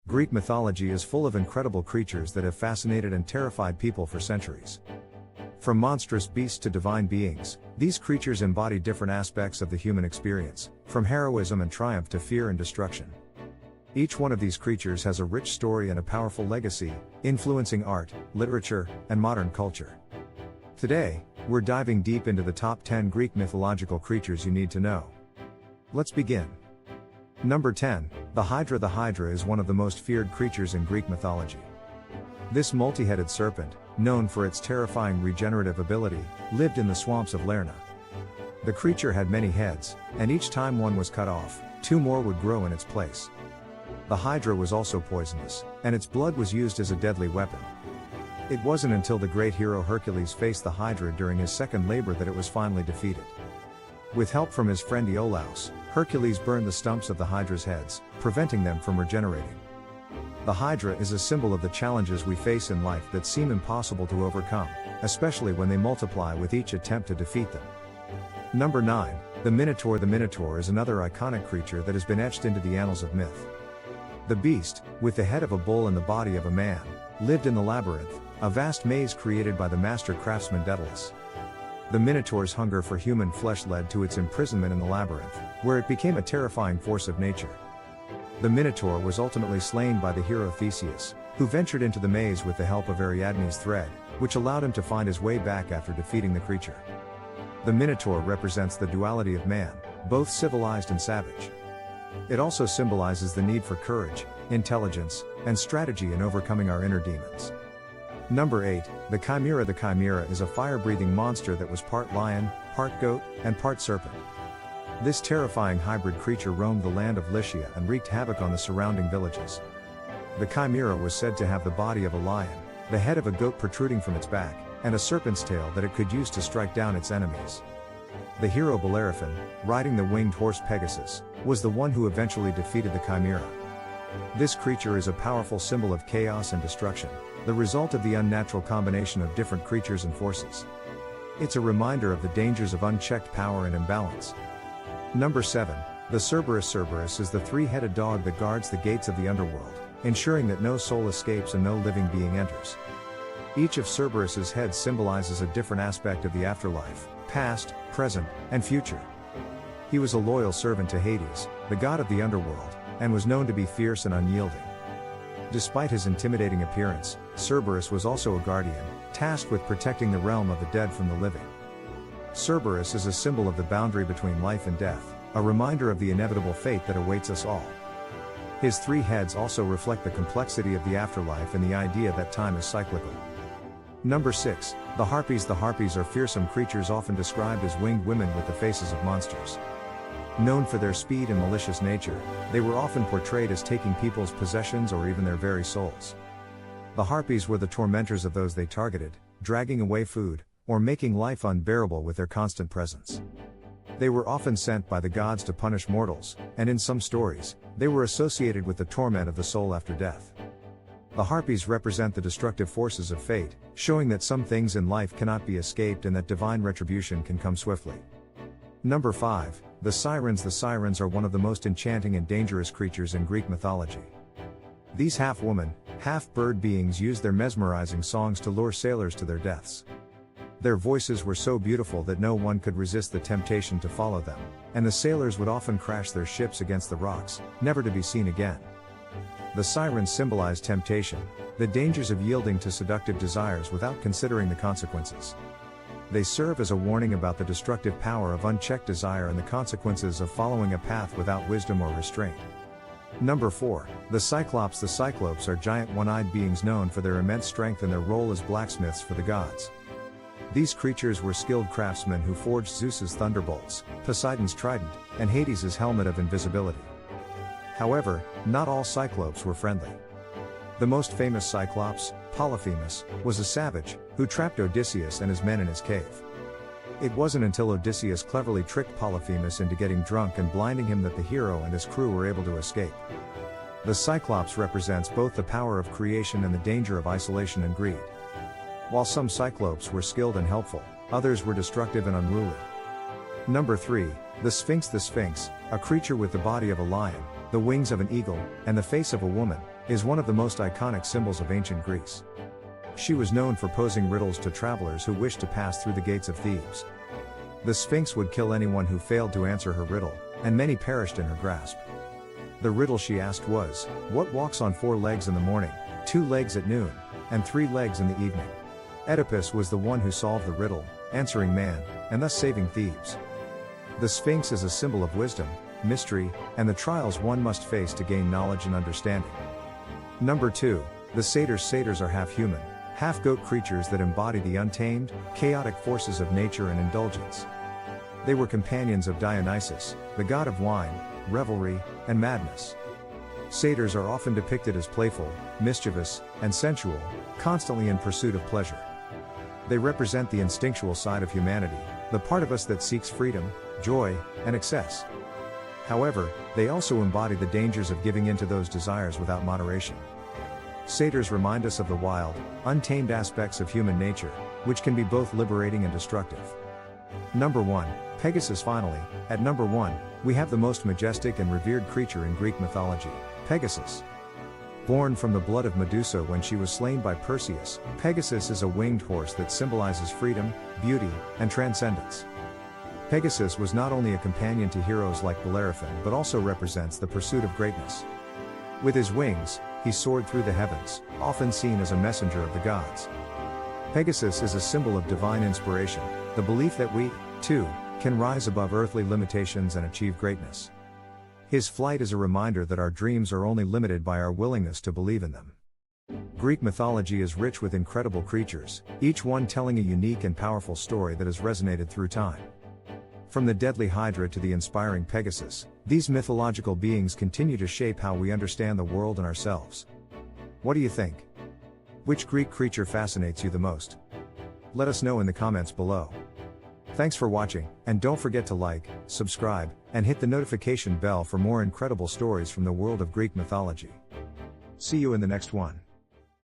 Greek mythology is full of incredible creatures that have fascinated and terrified people for centuries. From monstrous beasts to divine beings, these creatures embody different aspects of the human experience, from heroism and triumph to fear and destruction. Each one of these creatures has a rich story and a powerful legacy, influencing art, literature, and modern culture. Today, we're diving deep into the top 10 Greek mythological creatures you need to know. Let's begin. Number 10, the Hydra. The Hydra is one of the most feared creatures in Greek mythology. This multi-headed serpent, known for its terrifying regenerative ability, lived in the swamps of Lerna. The creature had many heads, and each time one was cut off, two more would grow in its place. The Hydra was also poisonous, and its blood was used as a deadly weapon. It wasn't until the great hero Hercules faced the Hydra during his second labor that it was finally defeated. With help from his friend Iolaus, Hercules burned the stumps of the Hydra's heads, preventing them from regenerating. The Hydra is a symbol of the challenges we face in life that seem impossible to overcome, especially when they multiply with each attempt to defeat them. Number 9, the Minotaur. The Minotaur is another iconic creature that has been etched into the annals of myth. The beast, with the head of a bull and the body of a man, lived in the labyrinth, a vast maze created by the master craftsman Daedalus. The Minotaur's hunger for human flesh led to its imprisonment in the labyrinth, where it became a terrifying force of nature. The Minotaur was ultimately slain by the hero Theseus, who ventured into the maze with the help of Ariadne's thread, which allowed him to find his way back after defeating the creature. The Minotaur represents the duality of man, both civilized and savage. It also symbolizes the need for courage, intelligence, and strategy in overcoming our inner demons. Number 8, the Chimera. The Chimera is a fire-breathing monster that was part lion, part goat, and part serpent. This terrifying hybrid creature roamed the land of Lycia and wreaked havoc on the surrounding villages. The Chimera was said to have the body of a lion, the head of a goat protruding from its back, and a serpent's tail that it could use to strike down its enemies. The hero Bellerophon, riding the winged horse Pegasus, was the one who eventually defeated the Chimera. This creature is a powerful symbol of chaos and destruction, the result of the unnatural combination of different creatures and forces. It's a reminder of the dangers of unchecked power and imbalance. Number 7, the Cerberus. Cerberus is the three-headed dog that guards the gates of the underworld, ensuring that no soul escapes and no living being enters. Each of Cerberus's heads symbolizes a different aspect of the afterlife, past, present, and future. He was a loyal servant to Hades, the god of the underworld, and was known to be fierce and unyielding. Despite his intimidating appearance, Cerberus was also a guardian, tasked with protecting the realm of the dead from the living. Cerberus is a symbol of the boundary between life and death, a reminder of the inevitable fate that awaits us all. His three heads also reflect the complexity of the afterlife and the idea that time is cyclical. Number 6, the Harpies. The Harpies are fearsome creatures often described as winged women with the faces of monsters. Known for their speed and malicious nature, they were often portrayed as taking people's possessions or even their very souls. The Harpies were the tormentors of those they targeted, dragging away food, or making life unbearable with their constant presence. They were often sent by the gods to punish mortals, and in some stories, they were associated with the torment of the soul after death. The Harpies represent the destructive forces of fate, showing that some things in life cannot be escaped and that divine retribution can come swiftly. Number 5, the Sirens. The Sirens are one of the most enchanting and dangerous creatures in Greek mythology. These half-woman, half-bird beings used their mesmerizing songs to lure sailors to their deaths. Their voices were so beautiful that no one could resist the temptation to follow them, and the sailors would often crash their ships against the rocks, never to be seen again. The Sirens symbolize temptation, the dangers of yielding to seductive desires without considering the consequences. They serve as a warning about the destructive power of unchecked desire and the consequences of following a path without wisdom or restraint. Number 4, the Cyclops. The Cyclopes are giant one-eyed beings known for their immense strength and their role as blacksmiths for the gods. These creatures were skilled craftsmen who forged Zeus's thunderbolts, Poseidon's trident, and Hades' helmet of invisibility. However, not all Cyclopes were friendly. The most famous Cyclops, Polyphemus, was a savage, who trapped Odysseus and his men in his cave. It wasn't until Odysseus cleverly tricked Polyphemus into getting drunk and blinding him that the hero and his crew were able to escape. The Cyclops represents both the power of creation and the danger of isolation and greed. While some Cyclopes were skilled and helpful, others were destructive and unruly. Number 3, the Sphinx. The Sphinx, a creature with the body of a lion, the wings of an eagle, and the face of a woman, is one of the most iconic symbols of ancient Greece. She was known for posing riddles to travelers who wished to pass through the gates of Thebes. The Sphinx would kill anyone who failed to answer her riddle, and many perished in her grasp. The riddle she asked was, what walks on 4 legs in the morning, 2 legs at noon, and 3 legs in the evening? Oedipus was the one who solved the riddle, answering man, and thus saving Thebes. The Sphinx is a symbol of wisdom, mystery, and the trials one must face to gain knowledge and understanding. Number 2. The Satyrs. Satyrs are half human, half goat creatures that embody the untamed, chaotic forces of nature and indulgence. They were companions of Dionysus, the god of wine, revelry, and madness. Satyrs are often depicted as playful, mischievous, and sensual, constantly in pursuit of pleasure. They represent the instinctual side of humanity, the part of us that seeks freedom, joy, and excess. However, they also embody the dangers of giving in to those desires without moderation. Satyrs remind us of the wild, untamed aspects of human nature, which can be both liberating and destructive. Number 1. Pegasus. Finally, at number 1, we have the most majestic and revered creature in Greek mythology, Pegasus. Born from the blood of Medusa when she was slain by Perseus, Pegasus is a winged horse that symbolizes freedom, beauty, and transcendence. Pegasus was not only a companion to heroes like Bellerophon but also represents the pursuit of greatness. With his wings, he soared through the heavens, often seen as a messenger of the gods. Pegasus is a symbol of divine inspiration, the belief that we, too, can rise above earthly limitations and achieve greatness. His flight is a reminder that our dreams are only limited by our willingness to believe in them. Greek mythology is rich with incredible creatures, each one telling a unique and powerful story that has resonated through time. From the deadly Hydra to the inspiring Pegasus, these mythological beings continue to shape how we understand the world and ourselves. What do you think? Which Greek creature fascinates you the most? Let us know in the comments below. Thanks for watching, and don't forget to like, subscribe, and hit the notification bell for more incredible stories from the world of Greek mythology. See you in the next one.